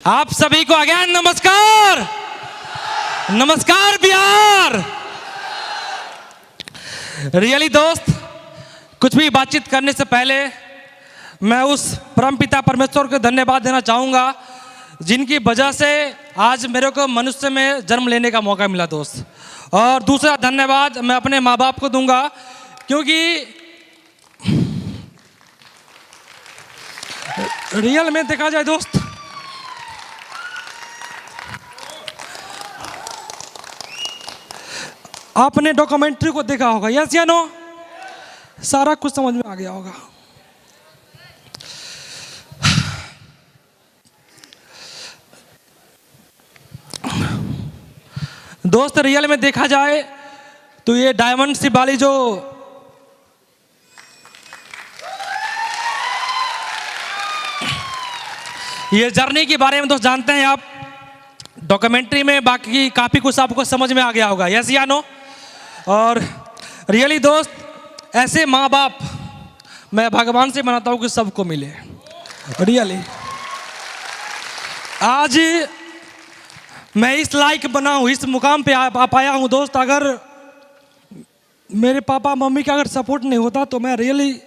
आप सभी को अगेन नमस्कार। नमस्कार बिहार। रियली दोस्त, कुछ भी बातचीत करने से पहले मैं उस परमपिता परमेश्वर को धन्यवाद देना चाहूँगा जिनकी वजह से आज मेरे को मनुष्य में जन्म लेने का मौका मिला दोस्त। और दूसरा धन्यवाद मैं अपने माँ बाप को दूंगा, क्योंकि रियल में देखा जाए दोस्त, आपने डॉक्यूमेंट्री को देखा होगा, यस या नो? सारा कुछ समझ में आ गया होगा। दोस्त रियल में देखा जाए तो ये डायमंड शिप वाली जो ये जर्नी के बारे में दोस्त जानते हैं आप डॉक्यूमेंट्री में, बाकी काफी कुछ आपको समझ में आ गया होगा, यस या नो? और रियली दोस्त ऐसे माँ बाप मैं भगवान से मनाता हूँ कि सबको मिले। रियली आज मैं इस लायक बना हूँ, इस मुकाम पे आ पाया हूँ दोस्त। अगर मेरे पापा मम्मी का अगर सपोर्ट नहीं होता तो मैं रियली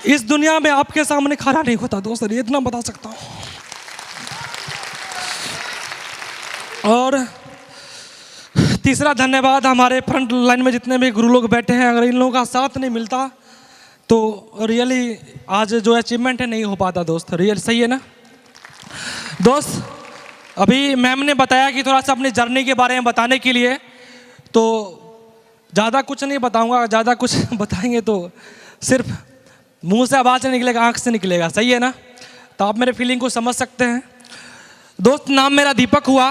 इस दुनिया में आपके सामने खड़ा नहीं होता दोस्त, इतना बता सकता हूँ। और तीसरा धन्यवाद हमारे फ्रंट लाइन में जितने भी गुरु लोग बैठे हैं, अगर इन लोगों का साथ नहीं मिलता तो रियली आज जो अचीवमेंट है नहीं हो पाता दोस्त। रियल सही है ना दोस्त? अभी मैम ने बताया कि थोड़ा सा अपनी जर्नी के बारे में बताने के लिए, तो ज़्यादा कुछ नहीं बताऊंगा। ज़्यादा कुछ बताएंगे तो सिर्फ मुंह से आवाज़ नहीं निकलेगा, आंख से निकलेगा, सही है ना? तो आप मेरे फीलिंग को समझ सकते हैं दोस्त। नाम मेरा दीपक हुआ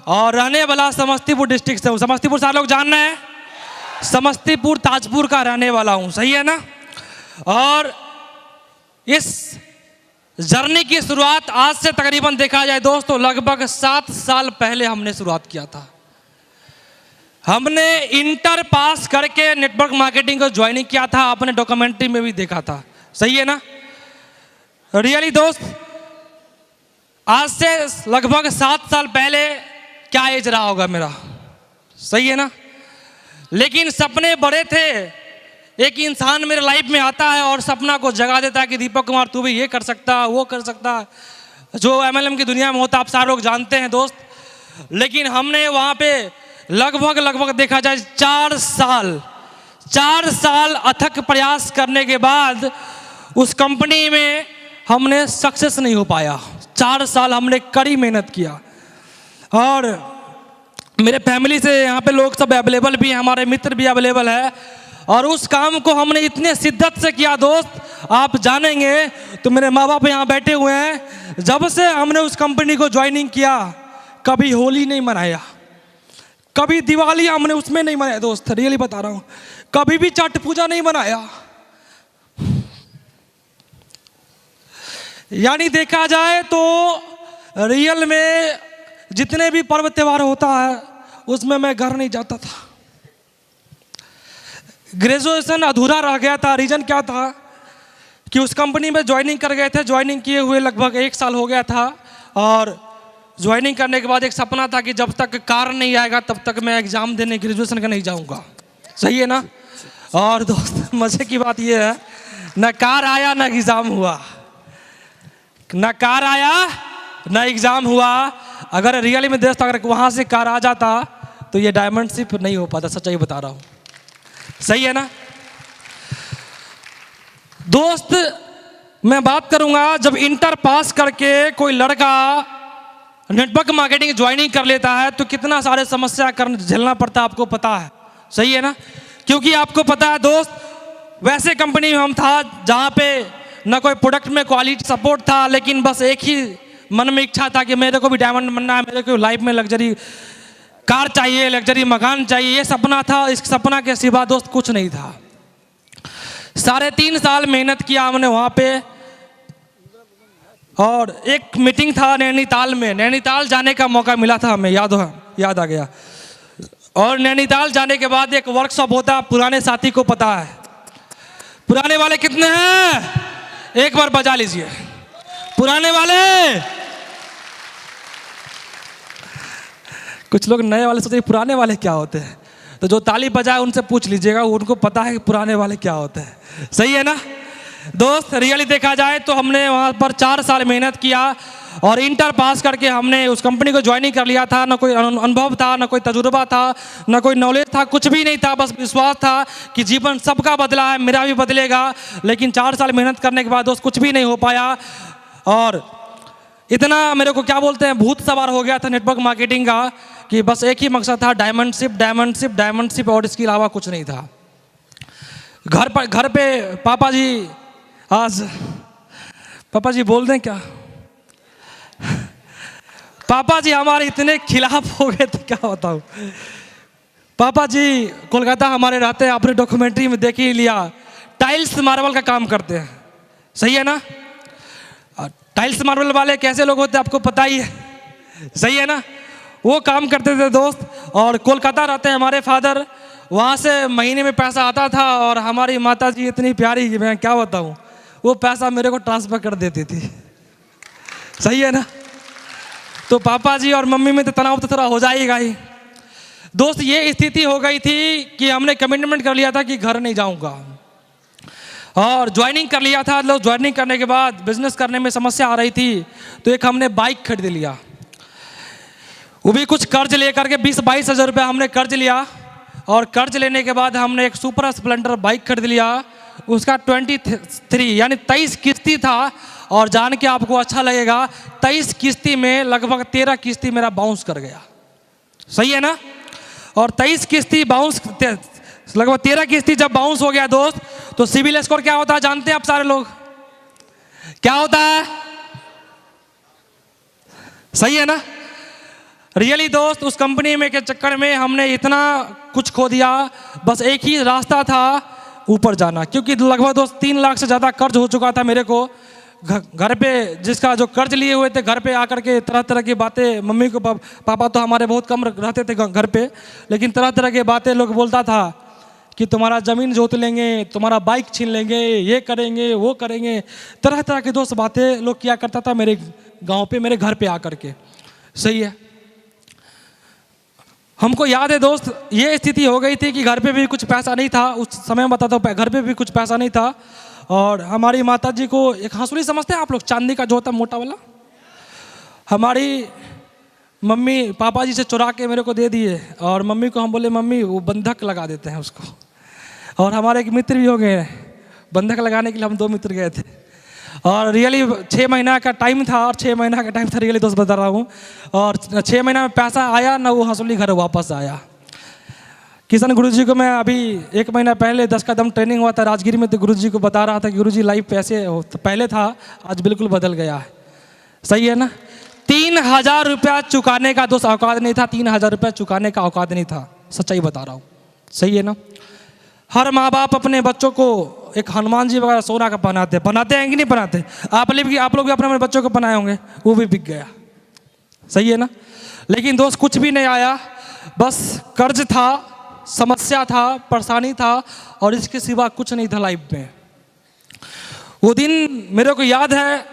और रहने वाला समस्तीपुर डिस्ट्रिक्ट से हूँ। समस्तीपुर सारे लोग जान रहे हैं, समस्तीपुर ताजपुर का रहने वाला हूँ, सही है ना? और इस जर्नी की शुरुआत आज से तकरीबन देखा जाए दोस्तों लगभग 7 साल पहले हमने शुरुआत किया था। हमने इंटर पास करके नेटवर्क मार्केटिंग को ज्वाइनिंग किया था, आपने डॉक्यूमेंट्री में भी देखा था, सही है ना? रियली दोस्त आज से लगभग 7 साल पहले क्या एज रहा होगा मेरा, सही है ना? लेकिन सपने बड़े थे। एक इंसान मेरे लाइफ में आता है और सपना को जगा देता है कि दीपक कुमार तू भी ये कर सकता, वो कर सकता, जो MLM की दुनिया में होता आप सारे लोग जानते हैं दोस्त। लेकिन हमने वहाँ पे लगभग देखा जाए 4 साल अथक प्रयास करने के बाद उस कंपनी में हमने सक्सेस नहीं हो पाया। 4 साल हमने कड़ी मेहनत किया और मेरे फैमिली से यहाँ पे लोग सब अवेलेबल भी हैं, हमारे मित्र भी अवेलेबल है। और उस काम को हमने इतने शिद्दत से किया दोस्त, आप जानेंगे। तो मेरे माँ बाप यहाँ बैठे हुए हैं। जब से हमने उस कंपनी को ज्वाइनिंग किया कभी होली नहीं मनाया, कभी दिवाली हमने उसमें नहीं मनाया दोस्त, रियली बता रहा हूँ। कभी भी छठ पूजा नहीं मनाया। यानी देखा जाए तो रियल में जितने भी पर्व त्योहार होता है उसमें मैं घर नहीं जाता था। ग्रेजुएशन अधूरा रह गया था। रीजन क्या था कि उस कंपनी में ज्वाइनिंग कर गए थे। ज्वाइनिंग किए हुए लगभग 1 साल हो गया था और ज्वाइनिंग करने के बाद एक सपना था कि जब तक कार नहीं आएगा तब तक मैं एग्ज़ाम देने ग्रेजुएशन का नहीं जाऊंगा, सही है ना? और दोस्त मज़े की बात ये है, न कार आया न एग्ज़ाम हुआ, न कार आया न एग्ज़ाम हुआ। अगर रियली में दोस्त अगर वहाँ से कार आ जाता तो ये डायमंड शिप नहीं हो पाता, सच्चाई बता रहा हूँ, सही है ना दोस्त? मैं बात करूँगा जब इंटर पास करके कोई लड़का नेटवर्क मार्केटिंग ज्वाइनिंग कर लेता है तो कितना सारे समस्या झेलना पड़ता है, आपको पता है, सही है ना? क्योंकि आपको पता है दोस्त, वैसे कंपनी में हम था जहाँ पे ना कोई प्रोडक्ट में क्वालिटी सपोर्ट था, लेकिन बस एक ही मन में इच्छा था कि मेरे को भी डायमंड बनना है, मेरे को लाइफ में लग्जरी कार चाहिए, लग्जरी मकान चाहिए, ये सपना था। इस सपना के सिवा दोस्त कुछ नहीं था। 3.5 साल मेहनत किया हमने वहाँ पे और एक मीटिंग था नैनीताल में, नैनीताल जाने का मौका मिला था हमें, याद आ गया। और नैनीताल जाने के बाद एक वर्कशॉप होता है, पुराने साथी को पता है। पुराने वाले कितने हैं, एक बार बजा लीजिए पुराने वाले। कुछ लोग नए वाले सोचते हैं पुराने वाले क्या होते हैं, तो जो ताली बजाए उनसे पूछ लीजिएगा, उनको पता है कि पुराने वाले क्या होते हैं। सही है ना दोस्त। रियली देखा जाए तो हमने वहाँ पर 4 साल मेहनत किया और इंटर पास करके हमने उस कंपनी को ज्वाइनिंग कर लिया था। ना कोई अनुभव था, ना कोई तजुर्बा था, ना कोई नॉलेज था, कुछ भी नहीं था। बस विश्वास था कि जीवन सबका बदला है, मेरा भी बदलेगा। लेकिन 4 साल मेहनत करने के बाद दोस्त कुछ भी नहीं हो पाया और इतना मेरे को क्या बोलते हैं भूत सवार हो गया था नेटवर्क मार्केटिंग का कि बस एक ही मकसद था, डायमंडशिप डायमंडशिप डायमंडशिप, और इसके अलावा कुछ नहीं था। घर पे पापा जी, आज पापा जी बोल दें क्या, पापा जी हमारे इतने खिलाफ हो गए थे क्या बताऊं। पापा जी कोलकाता हमारे रहते हैं, आपने डॉक्यूमेंट्री में देख ही लिया, टाइल्स मार्बल का काम करते हैं। सही है ना। टाइल्स मार्बल वाले कैसे लोग होते हैं आपको पता ही है। सही है ना। वो काम करते थे दोस्त, और कोलकाता रहते हैं हमारे फादर, वहाँ से महीने में पैसा आता था और हमारी माता जी इतनी प्यारी कि मैं क्या बताऊँ, वो पैसा मेरे को ट्रांसफ़र कर देती थी। सही है ना। तो पापा जी और मम्मी में तो तनाव तो थोड़ा हो जाएगा ही दोस्त। ये स्थिति हो गई थी कि हमने कमिटमेंट कर लिया था कि घर नहीं जाऊँगा और ज्वाइनिंग कर लिया था। लोग ज्वाइनिंग करने के बाद बिजनेस करने में समस्या आ रही थी, तो एक हमने बाइक खरीद लिया, वो भी कुछ कर्ज लेकर के 20-22 हज़ार रुपये हमने कर्ज लिया। और कर्ज लेने के बाद हमने एक सुपर स्प्लेंडर बाइक खरीद लिया, उसका 23 यानी 23 किस्ती था। और जान के आपको अच्छा लगेगा, 23 किस्ती में लगभग 13 किस्ती मेरा बाउंस कर गया। सही है ना। और 23 किस्ती बाउंस, लगभग 13 किस्ती जब बाउंस हो गया दोस्त, तो सिविल स्कोर क्या होता है जानते हैं आप सारे लोग, क्या होता है। सही है ना। रियली दोस्त उस कंपनी में के चक्कर में हमने इतना कुछ खो दिया। बस एक ही रास्ता था, ऊपर जाना, क्योंकि लगभग दोस्त 3 लाख से ज़्यादा कर्ज हो चुका था मेरे को। घर पे जिसका जो कर्ज लिए हुए थे, घर पे आकर के तरह तरह की बातें, मम्मी को पापा तो हमारे बहुत कम रहते थे घर पे, लेकिन तरह तरह की बातें लोग बोलता था कि तुम्हारा ज़मीन जोत लेंगे, तुम्हारा बाइक छीन लेंगे, ये करेंगे वो करेंगे, तरह तरह की दोस्त बातें लोग किया करता था मेरे गांव पे, मेरे घर पे आकर के। सही है। हमको याद है दोस्त, ये स्थिति हो गई थी कि घर पे भी कुछ पैसा नहीं था उस समय, बताता हूँ, घर पे भी कुछ पैसा नहीं था। और हमारी माता जी को एक हंसुली समझते हैं आप लोग, चांदी का जो होता है मोटा वाला, हमारी मम्मी पापा जी से चुरा के मेरे को दे दिए। और मम्मी को हम बोले मम्मी वो बंधक लगा देते हैं उसको। और हमारे एक मित्र भी हो गए बंधक लगाने के लिए, हम 2 मित्र गए थे। और रियली 6 महीना का टाइम था, और 6 महीना का टाइम था रियली दोस्त बता रहा हूँ। और 6 महीना में पैसा आया ना, वो हंसुली घर वापस आया। किशन गुरुजी को मैं अभी 1 महीना पहले 10 कदम ट्रेनिंग हुआ था राजगीर में, तो गुरुजी को बता रहा था कि गुरुजी लाइफ पैसे तो पहले था, आज बिल्कुल बदल गया है। सही है ना। 3000 रुपया चुकाने का दोस्त औकात नहीं था, 3000 रुपया चुकाने का औकात नहीं था, सच्चाई बता रहा हूँ। सही है ना। हर माँ बाप अपने बच्चों को एक हनुमान जी वगैरह सोना का बनाते हैं कि नहीं बनाते। आप लोग भी अपने बच्चों को बनाए होंगे, वो भी बिक गया। सही है ना। लेकिन दोस्त कुछ भी नहीं आया, बस कर्ज था, समस्या था, परेशानी था, और इसके सिवा कुछ नहीं था लाइफ में। वो दिन मेरे को याद है,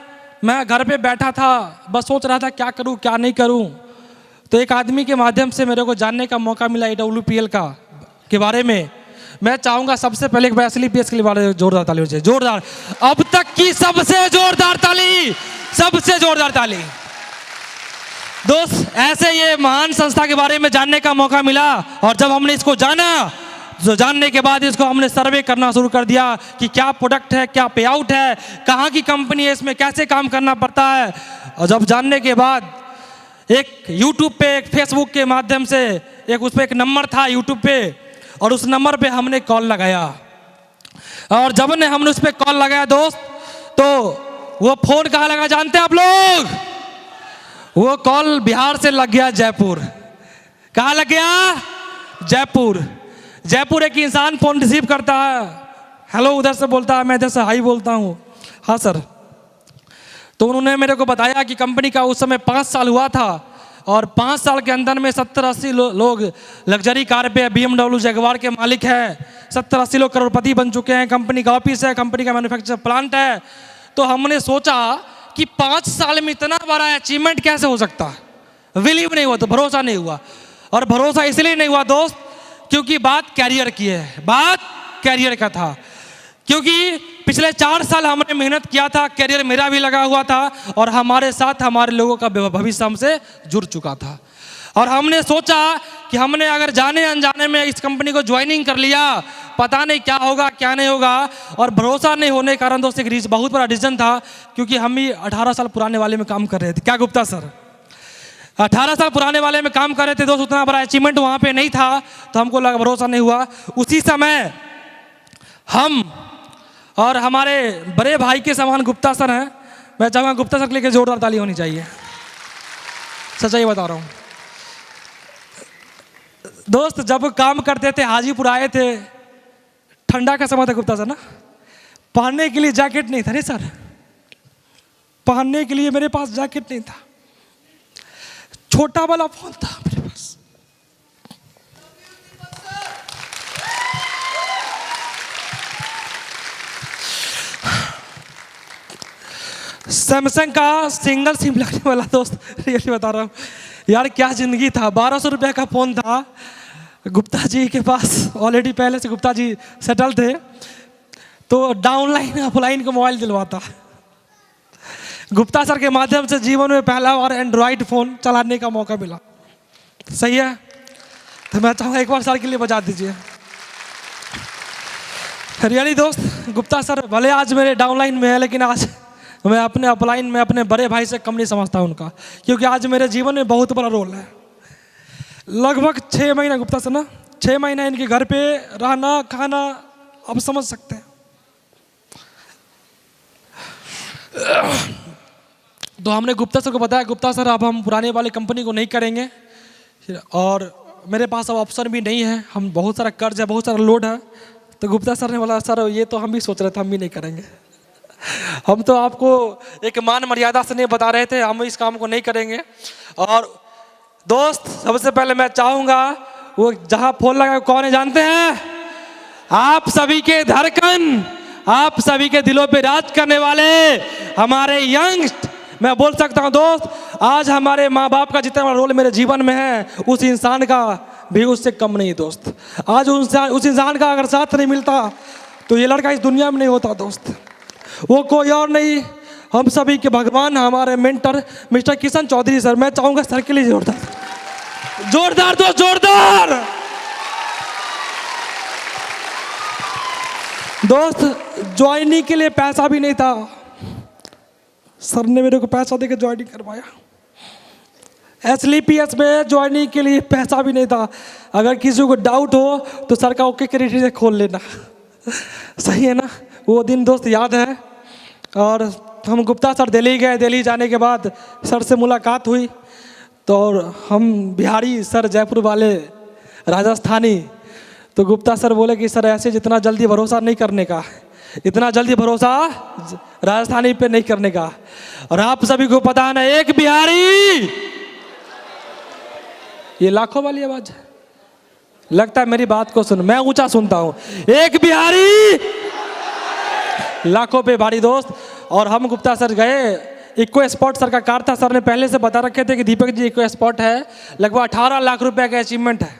मैं घर पे बैठा था, बस सोच रहा था क्या करूं क्या नहीं करूं। तो एक आदमी के माध्यम से मेरे को जानने का मौका मिला AWPL के बारे में। मैं चाहूंगा सबसे पहले एक बार SLPS के लिए जोरदार ताली हो जाए, जोरदार, अब तक की सबसे जोरदार ताली, सबसे जोरदार ताली। दोस्त ऐसे ये महान संस्था के बारे में जानने का मौका मिला, और जब हमने इसको जाना, तो जानने के बाद इसको हमने सर्वे करना शुरू कर दिया कि क्या प्रोडक्ट है, क्या पे आउट है, कहाँ की कंपनी है, इसमें कैसे काम करना पड़ता है। और जब जानने के बाद एक यूट्यूब पे, एक फेसबुक के माध्यम से, एक उस पर एक नंबर था यूट्यूब पे, और उस नंबर पे हमने कॉल लगाया। और जब ने हमने उस पर कॉल लगाया दोस्त, तो वो फोन कहाँ लगा जानते हैं आप लोग, वो कॉल बिहार से लग गया जयपुर। कहाँ लग गया, जयपुर। जयपुर एक इंसान फोन रिसीव करता है, हेलो उधर से बोलता है, मैं इधर से हाई बोलता हूँ, हाँ सर। तो उन्होंने मेरे को बताया कि कंपनी का उस समय 5 साल हुआ था, और 5 साल के अंदर में 70-80 लोग लग्जरी कार पे BMW जगुआर के मालिक है, 70-80 लोग करोड़पति बन चुके हैं, कंपनी का ऑफिस है, कंपनी का मैन्युफैक्चर प्लांट है। तो हमने सोचा कि 5 साल में इतना बड़ा अचीवमेंट कैसे हो सकता है। बिलीव नहीं हुआ, तो भरोसा नहीं हुआ। और भरोसा इसलिए नहीं हुआ दोस्त क्योंकि बात कैरियर की है, बात कैरियर का था। क्योंकि पिछले 4 साल हमने मेहनत किया था, कैरियर मेरा भी लगा हुआ था और हमारे साथ हमारे लोगों का भविष्य हमसे जुड़ चुका था। और हमने सोचा कि हमने अगर जाने अनजाने में इस कंपनी को ज्वाइनिंग कर लिया, पता नहीं क्या होगा क्या नहीं होगा। और भरोसा नहीं होने के कारण दोस्त एक बहुत बड़ा रीज़न था, क्योंकि हम ही 18 साल पुराने वाले में काम कर रहे थे। क्या गुप्ता सर 18 साल पुराने वाले में काम कर रहे थे दोस्त, उतना बड़ा अचीवमेंट वहाँ पे नहीं था, तो हमको लगा भरोसा नहीं हुआ। उसी समय हम और हमारे बड़े भाई के समान गुप्ता सर हैं, मैं चाहूँगा गुप्ता सर के लिए जोरदार ताली होनी चाहिए। सच्चाई बता रहा हूँ दोस्त, जब काम करते थे हाजीपुर आए थे, ठंडा का समय था गुप्ता सर ना, पहनने के लिए जैकेट नहीं था। नहीं सर, पहनने के लिए मेरे पास जैकेट नहीं था, छोटा वाला फोन था मेरे पास। सैमसंग का सिंगल सिम लगने वाला दोस्त, रियली बता रहा हूँ यार, क्या ज़िंदगी था। 1200 रुपये का फ़ोन था। गुप्ता जी के पास ऑलरेडी पहले से गुप्ता जी सेटल थे, तो डाउनलाइन अपलाइन का मोबाइल दिलवाता। गुप्ता सर के माध्यम से जीवन में पहला बार एंड्रॉयड फ़ोन चलाने का मौका मिला। सही है, तो मैं चाहूँगा एक बार सर के लिए बजा दीजिए। रियली दोस्त, गुप्ता सर भले आज मेरे डाउनलाइन में है, लेकिन आज मैं अपने अपलाइन में अपने बड़े भाई से कम नहीं समझता उनका, क्योंकि आज मेरे जीवन में बहुत बड़ा रोल है। लगभग 6 महीना गुप्ता सर ना, 6 महीना इनके घर पे रहना खाना, आप समझ सकते हैं। तो हमने गुप्ता सर को बताया, गुप्ता सर अब हम पुराने वाली कंपनी को नहीं करेंगे और मेरे पास अब ऑप्शन भी नहीं है, हम बहुत सारा कर्ज है, बहुत सारा लोड है। तो गुप्ता सर ने बोला, सर ये तो हम भी सोच रहे थे, हम भी नहीं करेंगे। हम तो आपको एक मान मर्यादा से नहीं बता रहे थे, हम इस काम को नहीं करेंगे। और दोस्त सबसे पहले मैं चाहूँगा, वो जहाँ फोन लगा कौन है जानते हैं? आप सभी के धड़कन, आप सभी के दिलों पे राज करने वाले हमारे यंग, मैं बोल सकता हूँ दोस्त, आज हमारे माँ बाप का जितना बड़ा रोल मेरे जीवन में है, उस इंसान का भी उससे कम नहीं दोस्त। आज उस इंसान का अगर साथ नहीं मिलता तो ये लड़का इस दुनिया में नहीं होता दोस्त। वो कोई और नहीं, हम सभी के भगवान, हमारे mentor mister Kishan Chaudhary sir. मैं चाहूँगा सर के लिए जोरदार जोरदार दोस्त, जोरदार दोस्त। ज्वाइनिंग के लिए पैसा भी नहीं था, सर ने मेरे को पैसा देकर ज्वाइनिंग करवाया। SLPS में ज्वाइनिंग के लिए पैसा भी नहीं था। अगर किसी को डाउट हो तो सर का ओके क्रेडिट से खोल लेना। सही है ना, वो दिन दोस्त याद है। और हम गुप्ता सर दिल्ली गए, दिल्ली जाने के बाद सर से मुलाकात हुई, तो हम बिहारी, सर जयपुर वाले, राजस्थानी। तो गुप्ता सर बोले कि सर ऐसे जितना जल्दी भरोसा नहीं करने का, इतना जल्दी भरोसा राजस्थानी पे नहीं करने का। और आप सभी को पता है ना, एक बिहारी, ये लाखों वाली आवाज है, लगता है मेरी बात को सुन, मैं ऊंचा सुनता हूं। एक बिहारी लाखों पे भारी दोस्त। और हम गुप्ता सर गए, इको स्पॉट सर का कार था, सर ने पहले से बता रखे थे कि दीपक जी इको स्पॉट है, लगभग 18 लाख रुपए का अचीवमेंट है।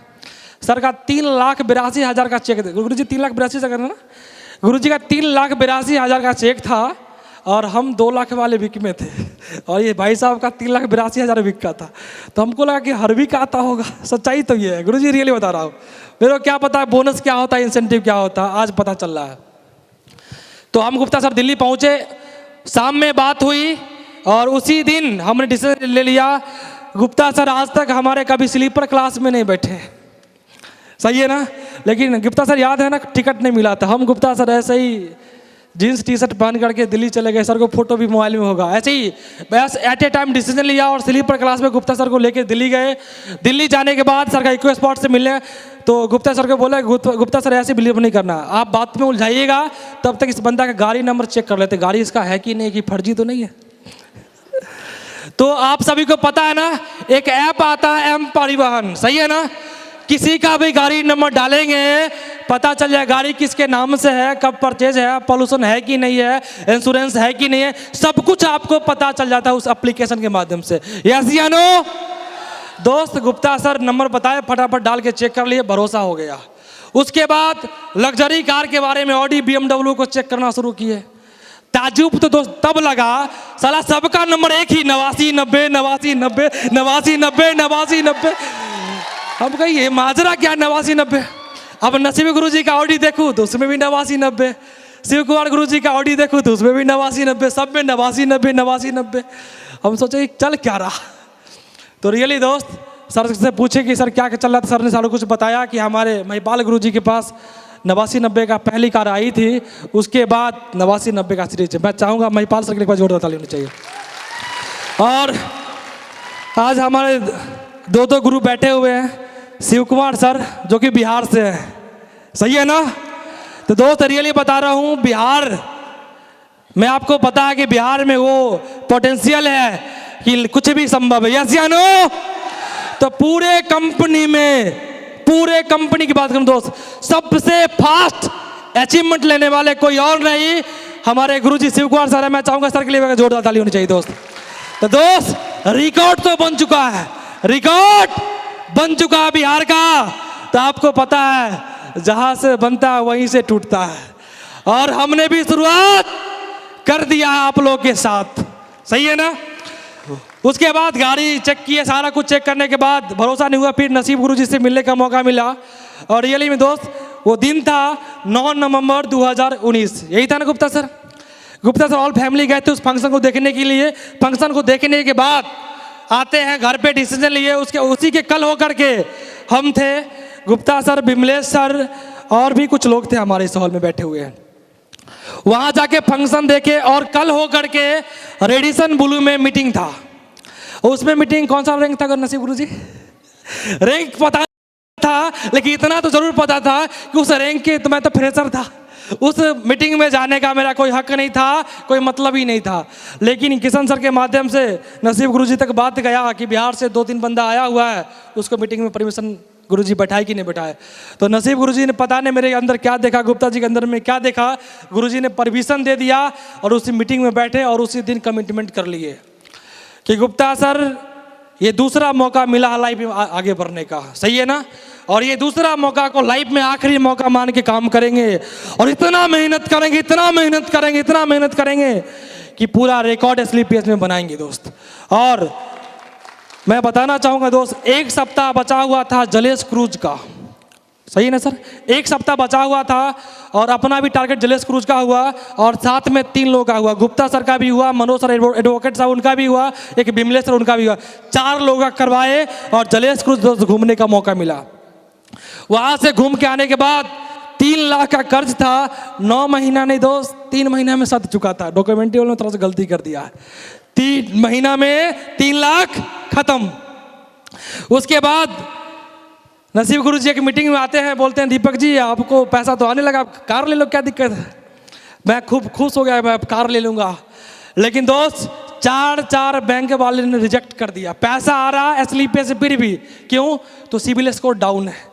सर का 3,82,000 का चेक, गुरु जी 3,82,000 ना, गुरु जी का 3,82,000 का चेक था और हम 2 लाख वाले वीक में थे, और ये भाई साहब का 3,82,000 वीक का था। तो हमको लगा कि हर वीक आता होगा। सच्चाई तो ये है, गुरु जी रियली बता रहा हूँ, मेरे को क्या पता बोनस क्या होता है, इंसेंटिव क्या होता है, आज पता चल रहा है। तो हम गुप्ता सर दिल्ली पहुँचे, शाम में बात हुई और उसी दिन हमने डिसीजन ले लिया। गुप्ता सर आज तक हमारे कभी स्लीपर क्लास में नहीं बैठे, सही है ना, लेकिन गुप्ता सर याद है ना, टिकट नहीं मिला था। हम गुप्ता सर ऐसे ही जीन्स टी शर्ट पहन करके दिल्ली चले गए, सर को फोटो भी मोबाइल में होगा, ऐसे ही बस एट ए टाइम डिसीजन लिया और स्लीपर क्लास में गुप्ता सर को लेके दिल्ली गए। दिल्ली जाने के बाद सर का इको स्पॉट से मिलने, तो गुप्ता सर को बोला, गुप्ता सर ऐसे बिलीव नहीं करना, आप बात में उलझाइएगा, तब तक इस बंदा का गाड़ी नंबर चेक कर लेते, गाड़ी इसका है कि नहीं, कि फर्जी तो नहीं है। तो आप सभी को पता है ना, एक ऐप आता है एम परिवहन, सही है ना। किसी का भी गाड़ी नंबर डालेंगे, पता चल जाए गाड़ी किसके नाम से है, कब परचेज है, पॉल्यूशन है कि नहीं है, इंश्योरेंस है कि नहीं है, सब कुछ आपको पता चल जाता है उस एप्लीकेशन के माध्यम से। यस या नो दोस्त? गुप्ता सर नंबर बताए, फटाफट डाल के चेक कर लिए, भरोसा हो गया। उसके बाद लग्जरी कार के बारे में ऑडी BMW को चेक करना शुरू किए। ताजुब तो दोस्त तब लगा, साला सबका नंबर एक ही, 89 90 89 90 89 90 89 90। हम कहिए माजरा क्या 89 90। अब नसीब गुरुजी का ऑडी देखूं तो उसमें भी 89 90, शिव कुमार गुरुजी का ऑडी देखूं तो उसमें भी 89 90, सब में 89 90 89 90। हम सोचे चल क्या रहा। तो रियली दोस्त सर से पूछे कि सर क्या चल रहा था, सर ने सारा कुछ बताया कि हमारे महिपाल गुरुजी के पास 89 90 का पहली कार आई थी, उसके बाद 89 90 का सीरीज है। मैं चाहूँगा महिपाल सर के लिए जोरदार ताली होनी चाहिए। और आज हमारे दो गुरु बैठे हुए हैं, शिव कुमार सर जो कि बिहार से है, सही है ना। तो दोस्त रियली बता रहा हूँ, बिहार में आपको पता है कि बिहार में वो पोटेंशियल है कि कुछ भी संभव है। यस या नो? तो पूरे कंपनी की बात करूं दोस्त, सबसे फास्ट अचीवमेंट लेने वाले कोई और नहीं, हमारे गुरुजी शिव कुमार सर है। मैं चाहूंगा सर के लिए जोरदार ताली होनी चाहिए दोस्त। तो दोस्त रिकॉर्ड तो बन चुका है, रिकॉर्ड बन चुका है बिहार का। तो आपको पता है जहां से बनता है वहीं से टूटता है, और हमने भी शुरुआत कर दिया है आप लोग के साथ, सही है ना। उसके बाद गाड़ी चेक किए, सारा कुछ चेक करने के बाद भरोसा नहीं हुआ, फिर नसीब गुरुजी से मिलने का मौका मिला। और रियली में दोस्त वो दिन था 9 नवंबर 2019, यही था ना Gupta sir? Gupta sir all family गए थे उस फंक्शन को देखने के लिए। फंक्शन को देखने के बाद आते हैं घर पे, डिसीजन लिए, उसी के कल होकर के हम थे, गुप्ता सर, बिमलेश सर और भी कुछ लोग थे हमारे इस हॉल में बैठे हुए हैं। वहां जाके फंक्शन देखे और कल होकर के रेडिसन ब्लू में मीटिंग था। उसमें मीटिंग कौन सा रैंक था नसीब गुरुजी? रैंक पता था, लेकिन इतना तो जरूर पता था कि उस रैंक के तो मैं तो फ्रेशर था, उस मीटिंग में जाने का मेरा कोई हक नहीं था, कोई मतलब ही नहीं था। लेकिन किशन सर के माध्यम से नसीब गुरुजी तक बात गया कि बिहार से 2-3 बंदा आया हुआ है, उसको मीटिंग में परमिशन गुरुजी बैठाए कि नहीं बैठाए। तो नसीब गुरुजी ने पता नहीं मेरे अंदर क्या देखा, गुप्ता जी के अंदर में क्या देखा, गुरुजी ने परमिशन दे दिया और उसी मीटिंग में बैठे और उसी दिन कमिटमेंट कर लिए कि गुप्ता सर ये दूसरा मौका मिला लाइफ में आगे बढ़ने का, सही है ना। और ये दूसरा मौका को लाइफ में आखिरी मौका मान के काम करेंगे और इतना मेहनत करेंगे, इतना मेहनत करेंगे, इतना मेहनत करेंगे कि पूरा रिकॉर्ड SLPS में बनाएंगे दोस्त। और मैं बताना चाहूँगा दोस्त, 1 सप्ताह बचा हुआ था जलेश क्रूज का, सही है ना सर? 1 सप्ताह बचा हुआ था और अपना भी टारगेट जलेश क्रूज का हुआ और साथ में 3 लोगों का हुआ, गुप्ता सर का भी हुआ, मनोज सर एडवोकेट साहब उनका भी हुआ, एक बिमलेश सर उनका भी हुआ, 4 लोगों का करवाए और जलेश क्रूज दोस्त घूमने का मौका मिला। वहां से घूम के आने के बाद 3 लाख का कर्ज था, 9 महीना नहीं दोस्त, 3 महीना में सद चुका था। डॉक्यूमेंट्री वालों ने थोड़ा सा गलती कर दिया, 3 महीना में 3 लाख खत्म। उसके बाद नसीब गुरु जी एक मीटिंग में आते हैं, बोलते हैं दीपक जी आपको पैसा तो आने लगा, आप कार ले लो, क्या दिक्कत है? मैं खूब खुश हो गया, मैं कार ले लूंगा। लेकिन दोस्त 4 बैंक वाले ने रिजेक्ट कर दिया। पैसा आ रहा है SLPS से, फिर भी क्यों? तो सिबिल स्कोर डाउन है।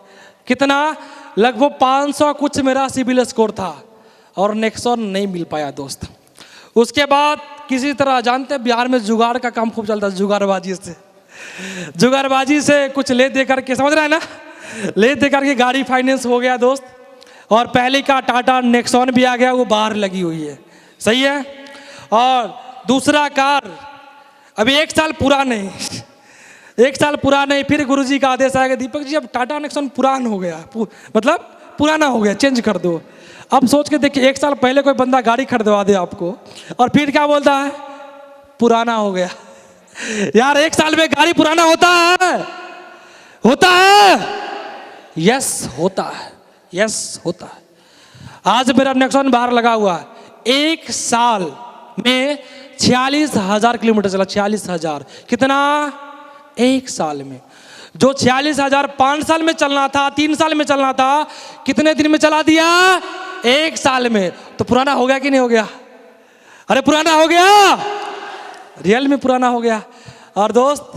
कितना? लगभग 500 कुछ मेरा सिबिल स्कोर था और नेक्सॉन नहीं मिल पाया दोस्त। उसके बाद किसी तरह जानते हैं बिहार में जुगाड़ का काम खूब चलता है, जुगाड़बाजी से कुछ ले दे करके, समझ रहा है ना, ले दे करके गाड़ी फाइनेंस हो गया दोस्त। और पहले का टाटा नेक्सॉन भी आ गया, वो बाहर लगी हुई है, सही है। और दूसरा कार अभी 1 साल पूरा नहीं, 1 साल पूरा नहीं, फिर गुरुजी का आदेश आएगा दीपक जी अब टाटा नेक्सॉन पुरान हो गया, मतलब पुराना हो गया, चेंज कर दो। अब सोच के देखिए 1 साल पहले कोई बंदा गाड़ी खरीदवा दे आपको और फिर क्या बोलता है? पुराना हो गया। यार 1 साल में गाड़ी पुराना होता है? होता है? यस होता है, यस होता है। आज मेरा नेक्सॉन बाहर लगा हुआ है, 1 साल में 46,000 किलोमीटर चला। 46,000 कितना? 1 साल में। जो 46,000 5 साल में चलना था, 3 साल में चलना था, कितने दिन में चला दिया? 1 साल में। तो पुराना हो गया कि नहीं हो गया? अरे पुराना हो गया, रियल में पुराना हो गया। और दोस्त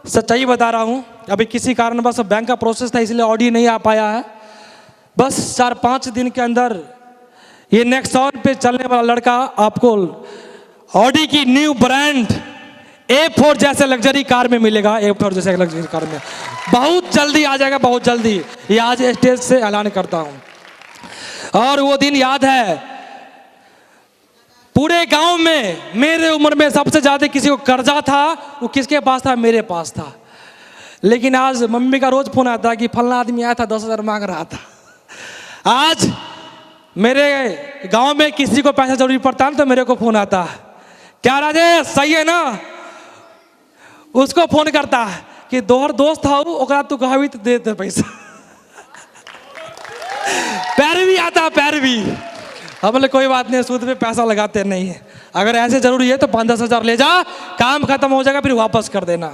सच्चाई बता रहा हूँ, अभी किसी कारणवश बैंक का प्रोसेस था इसलिए ऑडी नहीं आ पाया है। बस 4-5 दिन के अंदर ये नेक्सॉन पे चलने वाला लड़का आपको ऑडी की न्यू ब्रांड A4 जैसे लग्जरी कार में मिलेगा। A4 जैसे लग्जरी कार में बहुत जल्दी आ जाएगा, बहुत जल्दी। ये आज स्टेज से ऐलान करता हूँ। और वो दिन याद है, पूरे गांव में मेरे उम्र में सबसे ज्यादा किसी को कर्जा था, वो किसके पास था? मेरे पास था। लेकिन आज मम्मी का रोज फोन आता कि फलना आदमी आया था 10,000 मांग रहा था। आज मेरे गांव में किसी को पैसा जरूरी पड़ता है तो मेरे को फोन आता है, क्या राजेश सही है ना? उसको फोन करता है कि दोहर दोस्त था ओकरा तू कहबी तो दे दे पैसा। पैरवी आता, पैरवी। हम बोले कोई बात नहीं, सूद पे पैसा लगाते नहीं है, अगर ऐसे जरूरी है तो 5-10 हज़ार ले जा, काम खत्म हो जाएगा फिर वापस कर देना।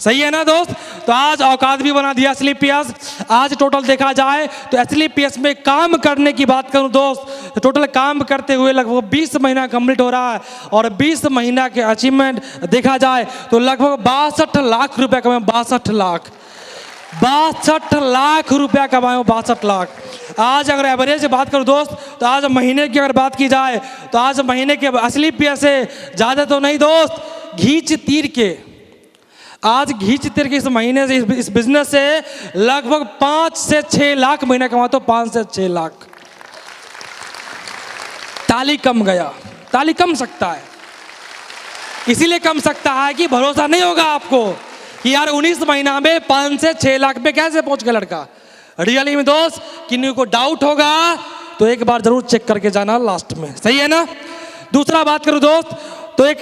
सही है ना दोस्त? तो आज औकात भी बना दिया SLPS। आज टोटल देखा जाए तो SLPS में काम करने की बात करूं दोस्त, तो टोटल काम करते हुए लगभग 20 महीना कंप्लीट हो रहा है। और 20 महीना के अचीवमेंट देखा जाए तो लगभग 62 लाख रुपए कमाए। 62 लाख रुपया कमाए, 62 लाख। आज अगर एवरेज से बात करूं दोस्त, तो आज महीने की अगर बात की जाए तो आज महीने के SLPS से ज़्यादा तो नहीं दोस्त, घींच तीर के आज घींच तीर के इस महीने से इस बिजनेस से लगभग 5 से 6 लाख महीने कमाते हो। 5 से 6 लाख। ताली कम गया, ताली कम सकता है, इसीलिए कम सकता है कि भरोसा नहीं होगा आपको कि यार 19 महीना में 5 से 6 लाख पे कैसे पहुंच गया लड़का। रियली में दोस्त, किन्हीं को डाउट होगा तो एक बार जरूर चेक करके जाना लास्ट में। सही है ना? दूसरा बात करूं दोस्त, तो एक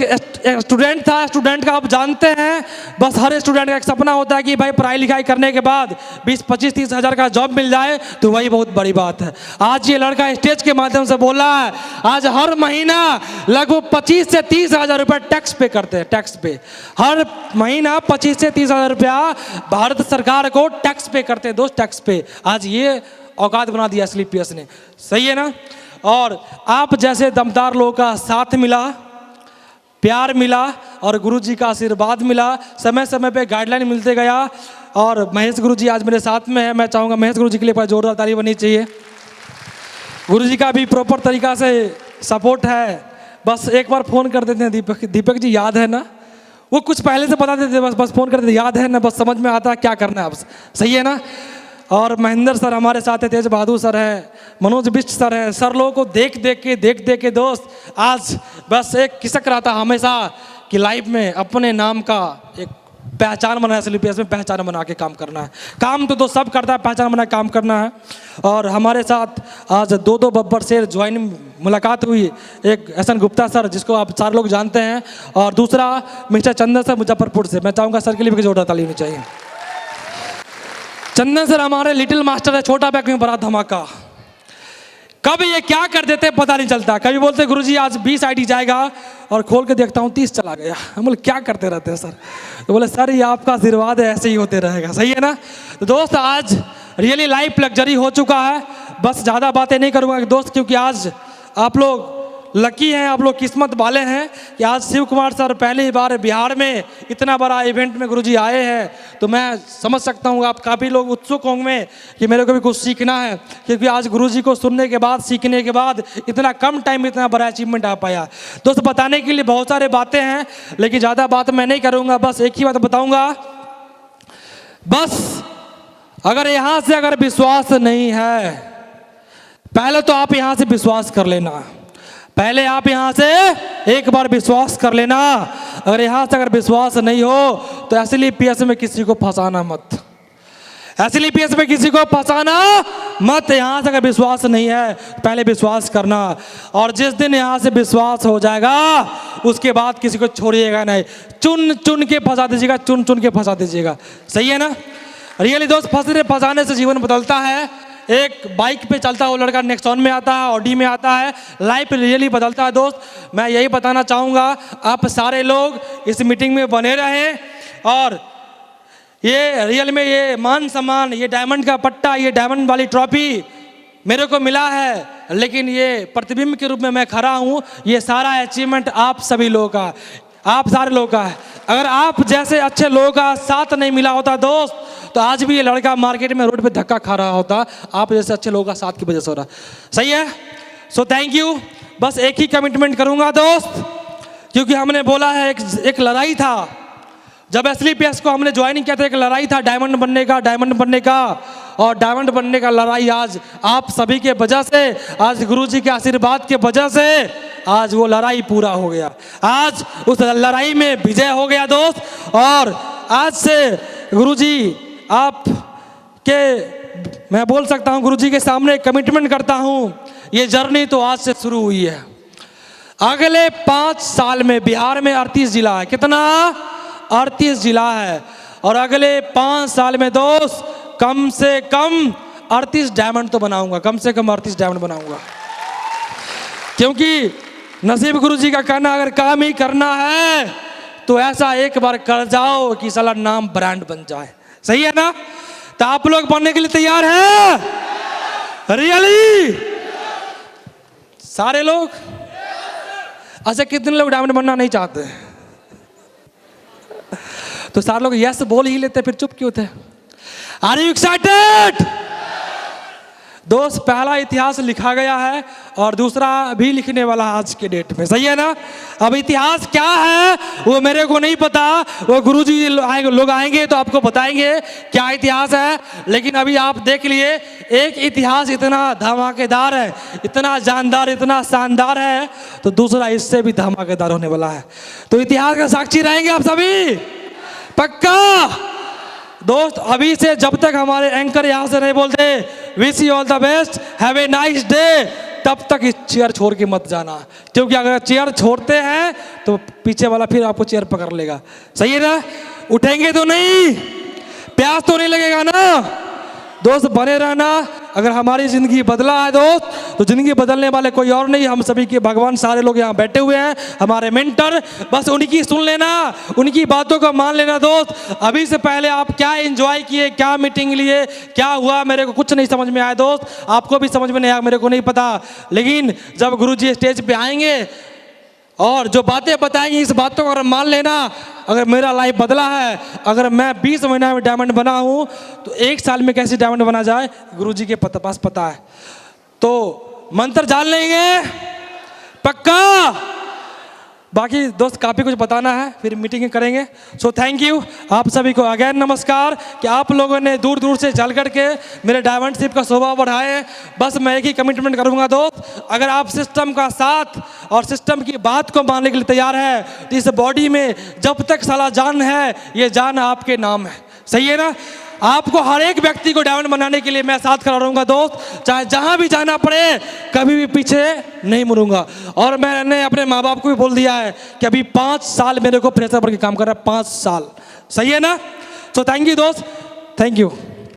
स्टूडेंट था। स्टूडेंट का आप जानते हैं, बस हर स्टूडेंट का एक सपना होता है कि भाई पढ़ाई लिखाई करने के बाद 20-25-30 हज़ार का जॉब मिल जाए तो वही बहुत बड़ी बात है। आज ये लड़का स्टेज के माध्यम से बोल रहा है, आज हर महीना लगभग 25 से 30 हज़ार रुपया टैक्स पे करते हैं। टैक्स पे हर महीना 25 से 30 हज़ार रुपया भारत सरकार को टैक्स पे करते हैं दोस्त, टैक्स पे। आज ये औकात बना दिया SLPS ने। सही है ना? और आप जैसे दमदार लोगों का साथ मिला, प्यार मिला और गुरुजी का आशीर्वाद मिला, समय समय पे गाइडलाइन मिलते गया। और महेश गुरुजी आज मेरे साथ में है। मैं चाहूँगा महेश गुरुजी के लिए एक जोरदार ताली बननी चाहिए। गुरुजी का भी प्रॉपर तरीका से सपोर्ट है। बस एक बार फ़ोन कर देते हैं, दीपक जी याद है ना? वो कुछ पहले से बता देते, बस फ़ोन कर देते, याद है ना? बस समझ में आता है क्या करना है अब। सही है ना? और महेंद्र सर हमारे साथ है, तेज बहादुर सर है, मनोज बिष्ट सर है। सर लोगों को देख देख के दोस्त आज बस एक किसक रहा था हमेशा कि लाइफ में अपने नाम का एक पहचान बनाना है। SLPS में पहचान बना के काम करना है। काम तो सब करता है, पहचान बना के काम करना है। और हमारे साथ आज 2 बब्बर से ज्वाइन मुलाकात हुई। एक एहसन गुप्ता सर जिसको आप 4 लोग जानते हैं, और दूसरा मिस्टर चंदन सर मुजफ्फरपुर से। मैं चाहूँगा सर के लिए भी जोरदार ताली होनी चाहिए। चंदन सर हमारे लिटिल मास्टर है, छोटा बैग में बड़ा धमाका। कभी ये क्या कर देते पता नहीं चलता। कभी बोलते गुरुजी आज 20 ID जाएगा और खोल के देखता हूँ 30 चला गया। हम बोले क्या करते रहते हैं सर? तो बोले सर ये आपका आशीर्वाद है, ऐसे ही होते रहेगा। सही है ना? तो दोस्त आज रियली लाइफ लग्जरी हो चुका है। बस ज़्यादा बातें नहीं करूँगा दोस्त, क्योंकि आज आप लोग लकी हैं, आप लोग किस्मत वाले हैं कि आज शिव कुमार सर पहली बार बिहार में इतना बड़ा इवेंट में गुरुजी आए हैं। तो मैं समझ सकता हूँ आप काफ़ी लोग उत्सुक होंगे कि मेरे को भी कुछ सीखना है, क्योंकि आज गुरुजी को सुनने के बाद, सीखने के बाद इतना कम टाइम में इतना बड़ा अचीवमेंट आ पाया। दोस्त बताने के लिए बहुत सारे बातें हैं, लेकिन ज़्यादा बात मैं नहीं करूँगा। बस एक ही बात बताऊँगा, बस अगर यहाँ से अगर विश्वास नहीं है, पहले तो आप यहाँ से विश्वास कर लेना। पहले आप यहाँ से एक बार विश्वास कर लेना। अगर यहाँ से अगर विश्वास नहीं हो तो SLPS में किसी को फंसाना मत। SLPS में किसी को फंसाना मत। यहाँ से अगर विश्वास नहीं है पहले विश्वास करना, और जिस दिन यहाँ से विश्वास हो जाएगा उसके बाद किसी को छोड़िएगा नहीं। चुन चुन के फंसा दीजिएगा, चुन चुन के फंसा दीजिएगा। सही है ना? रियली दोस्त, फंसाने से जीवन बदलता है। एक बाइक पे चलता हुआ लड़का नेक्सॉन में आता है, ऑडी में आता है, लाइफ रियली बदलता है दोस्त। मैं यही बताना चाहूँगा, आप सारे लोग इस मीटिंग में बने रहें। और ये रियल में ये मान सम्मान, ये डायमंड का पट्टा, ये डायमंड वाली ट्रॉफी मेरे को मिला है, लेकिन ये प्रतिबिंब के रूप में मैं खड़ा हूँ। ये सारा अचीवमेंट आप सभी लोगों का। आप सारे लोगों का है। अगर आप जैसे अच्छे लोगों का साथ नहीं मिला होता दोस्त, तो आज भी ये लड़का मार्केट में रोड पे धक्का खा रहा होता। आप जैसे अच्छे लोगों का साथ की वजह से हो रहा। सही है। So thank you. बस एक ही कमिटमेंट करूंगा दोस्त, क्योंकि हमने बोला है एक लड़ाई था जब SLPS को हमने ज्वाइन किया था, एक लड़ाई था डायमंड बनने का, और डायमंड बनने का लड़ाई आज आप सभी के वजह से, आज गुरुजी के आशीर्वाद के वजह से आज वो लड़ाई पूरा हो गया। आज उस लड़ाई में विजय हो गया दोस्त। और आज से गुरुजी आप के, मैं बोल सकता हूँ गुरुजी के सामने कमिटमेंट करता हूँ, ये जर्नी तो आज से शुरू हुई है। अगले 5 साल में बिहार में 38 जिला है। कितना? 38 जिला है। और अगले 5 साल में दोस्त कम से कम 38 डायमंड तो बनाऊंगा, कम से कम 38 डायमंड बनाऊंगा। क्योंकि नसीब गुरुजी का कहना, अगर काम ही करना है तो ऐसा एक बार कर जाओ कि साला नाम ब्रांड बन जाए। सही है ना? तो आप लोग बनने के लिए तैयार हैं? रियली? सारे लोग? अच्छा, कितने लोग डायमंड बनना नहीं चाहते? तो सारे लोग यस बोल ही लेते, फिर चुप क्यों थे? Are you excited? दोस्त, पहला इतिहास लिखा गया है और दूसरा भी लिखने वाला है आज के डेट में। सही है ना? अब इतिहास क्या है वो मेरे को नहीं पता, वो गुरुजी लोग आएंगे तो आपको बताएंगे क्या इतिहास है। लेकिन अभी आप देख लिए, एक इतिहास इतना धमाकेदार है, इतना जानदार, इतना शानदार है, तो दूसरा इससे भी धमाकेदार होने वाला है। तो इतिहास का साक्षी रहेंगे आप सभी, पक्का दोस्त। अभी से जब तक हमारे एंकर यहाँ से नहीं बोलते wish you all the best, have a nice day, तब तक इस चेयर छोड़ के मत जाना। क्योंकि अगर चेयर छोड़ते हैं तो पीछे वाला फिर आपको चेयर पकड़ लेगा। सही है ना? उठेंगे तो नहीं, प्यास तो नहीं लगेगा ना दोस्त। बने रहना। अगर हमारी जिंदगी बदला है दोस्त, तो जिंदगी बदलने वाले कोई और नहीं, हम सभी के भगवान, सारे लोग यहाँ बैठे हुए हैं, हमारे मेंटर। बस उनकी सुन लेना, उनकी बातों को मान लेना दोस्त। अभी से पहले आप क्या एंजॉय किए, क्या मीटिंग लिए, क्या हुआ, मेरे को कुछ नहीं समझ में आया दोस्त। आपको भी समझ में नहीं आया, मेरे को नहीं पता। लेकिन जब गुरुजी स्टेज पे आएंगे और जो बातें बताएंगे, इस बातों को अगर मान लेना, अगर मेरा लाइफ बदला है, अगर मैं 20 महीना में डायमंड बना हूं, तो 1 साल में कैसे डायमंड बना जाए गुरुजी के पास पता है। तो मंत्र जान लेंगे पक्का। बाकी दोस्त काफ़ी कुछ बताना है, फिर मीटिंग करेंगे। सो थैंक यू आप सभी को अगेन नमस्कार कि आप लोगों ने दूर दूर से चल करके मेरे डायमंडशिप का शोभा बढ़ाए। बस मैं एक ही कमिटमेंट करूंगा दोस्त, अगर आप सिस्टम का साथ और सिस्टम की बात को मानने के लिए तैयार है, तो इस बॉडी में जब तक साला जान है, ये जान आपके नाम है। सही है ना? आपको हर एक व्यक्ति को डायमंड बनाने के लिए मैं साथ खड़ा रहूंगा दोस्त, चाहे जहां भी जाना पड़े, कभी भी पीछे नहीं मुड़ूंगा। और मैंने अपने माँ बाप को भी बोल दिया है कि अभी 5 साल मेरे को प्रेशर पर काम कर रहा है, 5 साल। सही है ना? तो थैंक यू दोस्त, थैंक यू।